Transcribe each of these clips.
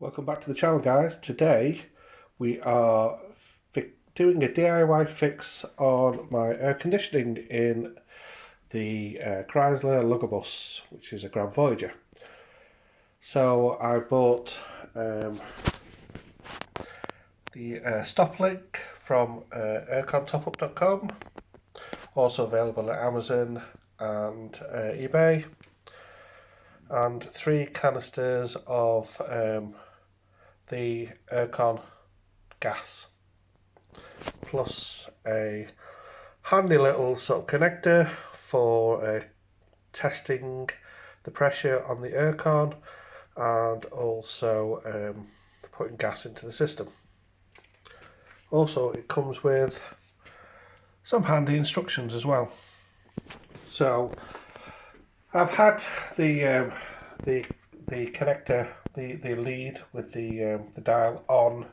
Welcome back to the channel, guys. Today we are doing a DIY fix on my air conditioning in the Chrysler Lugger, which is a Grand Voyager. So I bought the stop link from aircontop.com, also available at Amazon and eBay, and 3 canisters of the Aircon gas, plus a handy little sort of connector for testing the pressure on the aircon and also putting gas into the system. Also, it comes with some handy instructions as well. So I've had the connector, the lead with the dial on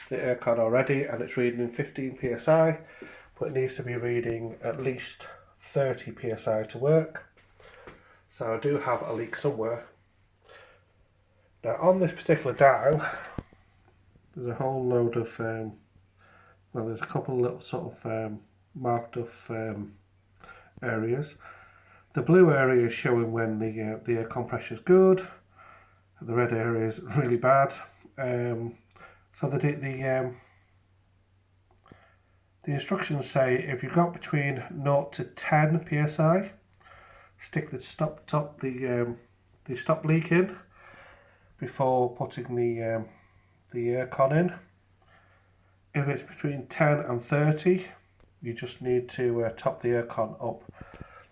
the aircon already, and it's reading 15 psi, but it needs to be reading at least 30 psi to work. So I do have a leak somewhere. Now on this particular dial, there's a whole load of well, there's a couple of little sort of marked off areas. The blue area is showing when the air compressor is good. The red area is really bad. So the instructions say if you've got between 0 to 10 psi, stick the stop leak in before putting the aircon in. If it's between 10 and 30, you just need to top the aircon up.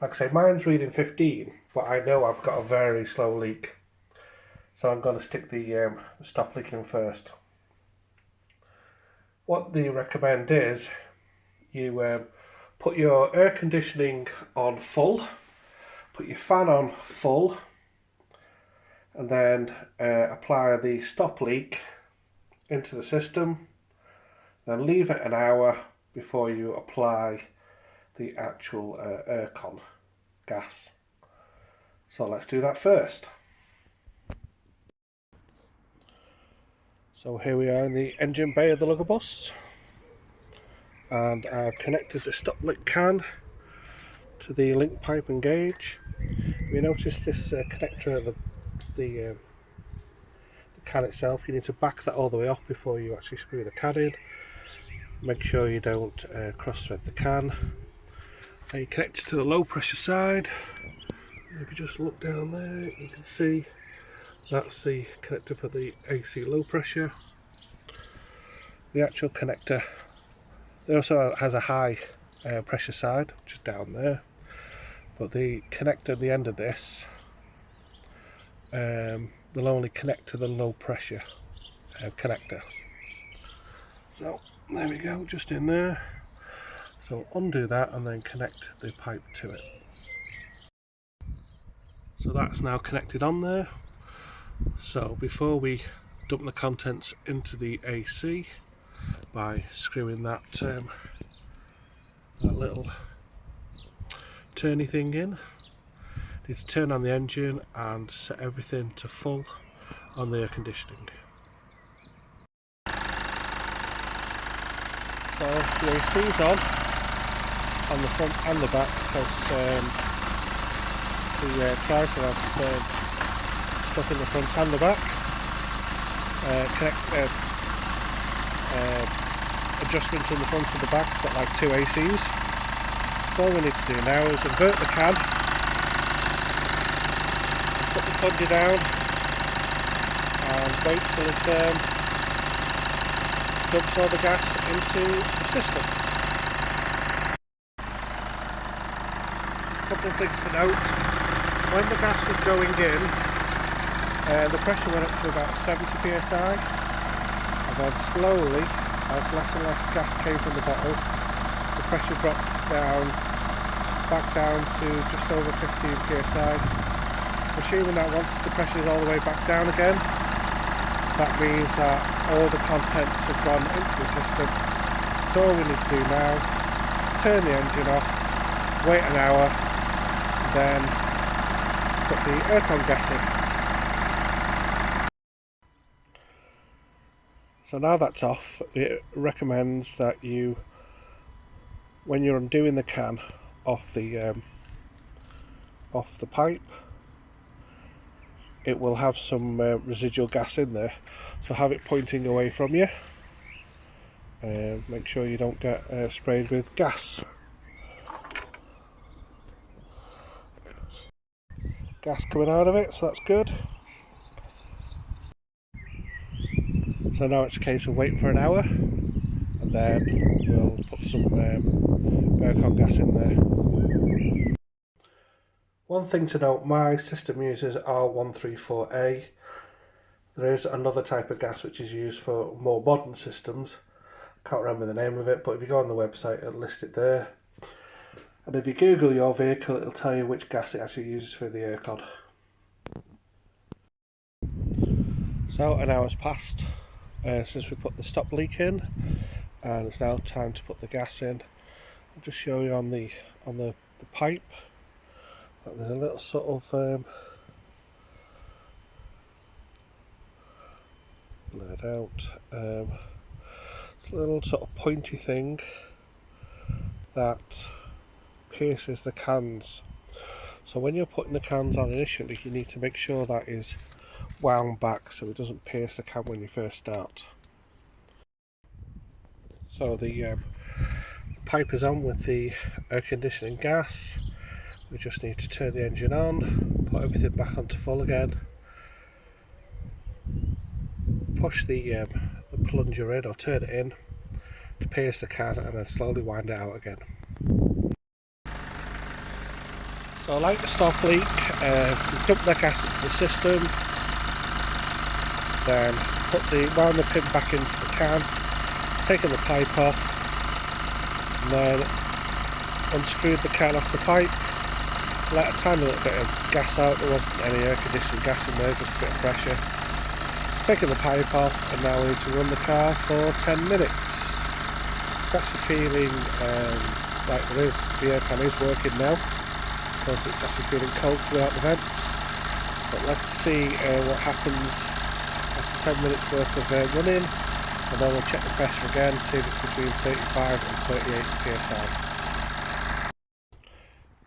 Like I say, mine's reading 15, but I know I've got a very slow leak, so I'm going to stick the stop leak in first. What they recommend is you put your air conditioning on full, put your fan on full, and then apply the stop leak into the system, then leave it an hour before you apply the actual aircon gas. So let's do that first. So here we are in the engine bay of the Lugger bus, and I've connected the stop link can to the link pipe and gauge. You notice this connector at the can itself, you need to back that all the way off before you actually screw the can in. Make sure you don't cross thread the can. And you connect it to the low pressure side. If you just look down there, you can see that's the connector for the AC low pressure. The actual connector, it also has a high pressure side, which is down there, but the connector at the end of this will only connect to the low pressure connector. So there we go, just in there. So undo that and then connect the pipe to it. So that's now connected on there. So before we dump the contents into the AC by screwing that little turny thing in, need to turn on the engine and set everything to full on the air conditioning. So the AC is on the front and the back, because the Chrysler has stuff in the front and the back. Adjustments in the front and the back. It's got like 2 ACs. So all we need to do now is invert the can, put the plunger down, and wait till it dumps all the gas into the system. A couple of things to note: when the gas was going in, the pressure went up to about 70 psi, and then slowly, as less and less gas came from the bottle, the pressure dropped down, back down to just over 15 psi. Assuming that once the pressure is all the way back down again, that means that all the contents have gone into the system. So all we need to do now, turn the engine off, wait an hour, then put the aircon gas in. So now that's off, it recommends that you, when you're undoing the can off the pipe, it will have some residual gas in there, so have it pointing away from you. Make sure you don't get sprayed with gas. Gas coming out of it, so that's good. So now it's a case of waiting for an hour, and then we'll put some Aircon gas in there. One thing to note, my system uses R134A. There is another type of gas which is used for more modern systems. Can't remember the name of it, but if you go on the website it'll list it there. And if you Google your vehicle, it'll tell you which gas it actually uses for the aircon. So an hour's passed since we put the stop leak in, and it's now time to put the gas in. I'll just show you on the pipe that there's a little sort of blurred out. It's a little sort of pointy thing that pierces the cans. So when you're putting the cans on initially, you need to make sure that is wound back so it doesn't pierce the can when you first start. So the pipe is on with the air conditioning gas. We just need to turn the engine on, put everything back onto full again, push the plunger in or turn it in to pierce the can, and then slowly wind it out again. So like the stop leak, dump the gas into the system, then wound the pin back into the can, taken the pipe off, and then unscrewed the can off the pipe, let a tiny little bit of gas out. There wasn't any air conditioning gas in there, just a bit of pressure. Taken the pipe off, and now we need to run the car for 10 minutes. It's actually feeling like the aircon is working now, because it's actually feeling cold without the vents. But let's see what happens after 10 minutes worth of running, and then we'll check the pressure again, see if it's between 35 and 38 psi.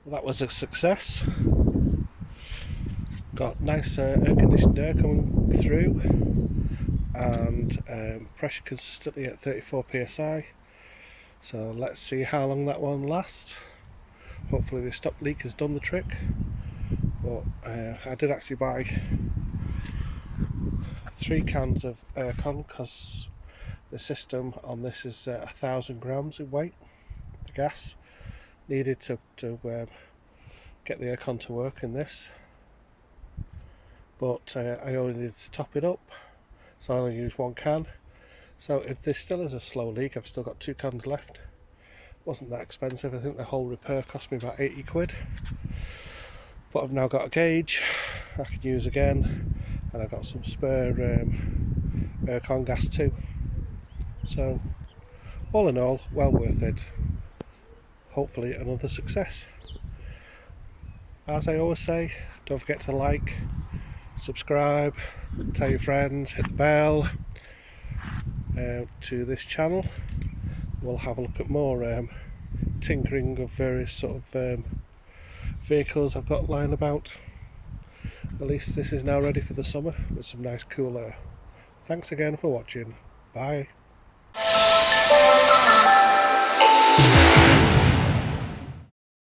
Well, that was a success. Got nice air conditioned air coming through, and pressure consistently at 34 psi. So let's see how long that one lasts. Hopefully the stop leak has done the trick. But I did actually buy 3 cans of aircon, because the system on this is 1,000 grams in weight. The gas needed to get the aircon to work in this, but I only needed to top it up, so I only used 1 can. So if this still is a slow leak, I've still got 2 cans left. Wasn't that expensive. I think the whole repair cost me about 80 quid, but I've now got a gauge I can use again, and I've got some spare aircon gas too. So all in all, well worth it. Hopefully another success. As I always say, don't forget to like, subscribe, tell your friends, hit the bell to this channel. We'll have a look at more tinkering of various sort of vehicles I've got lying about. At least this is now ready for the summer with some nice cool air. Thanks again for watching. Bye.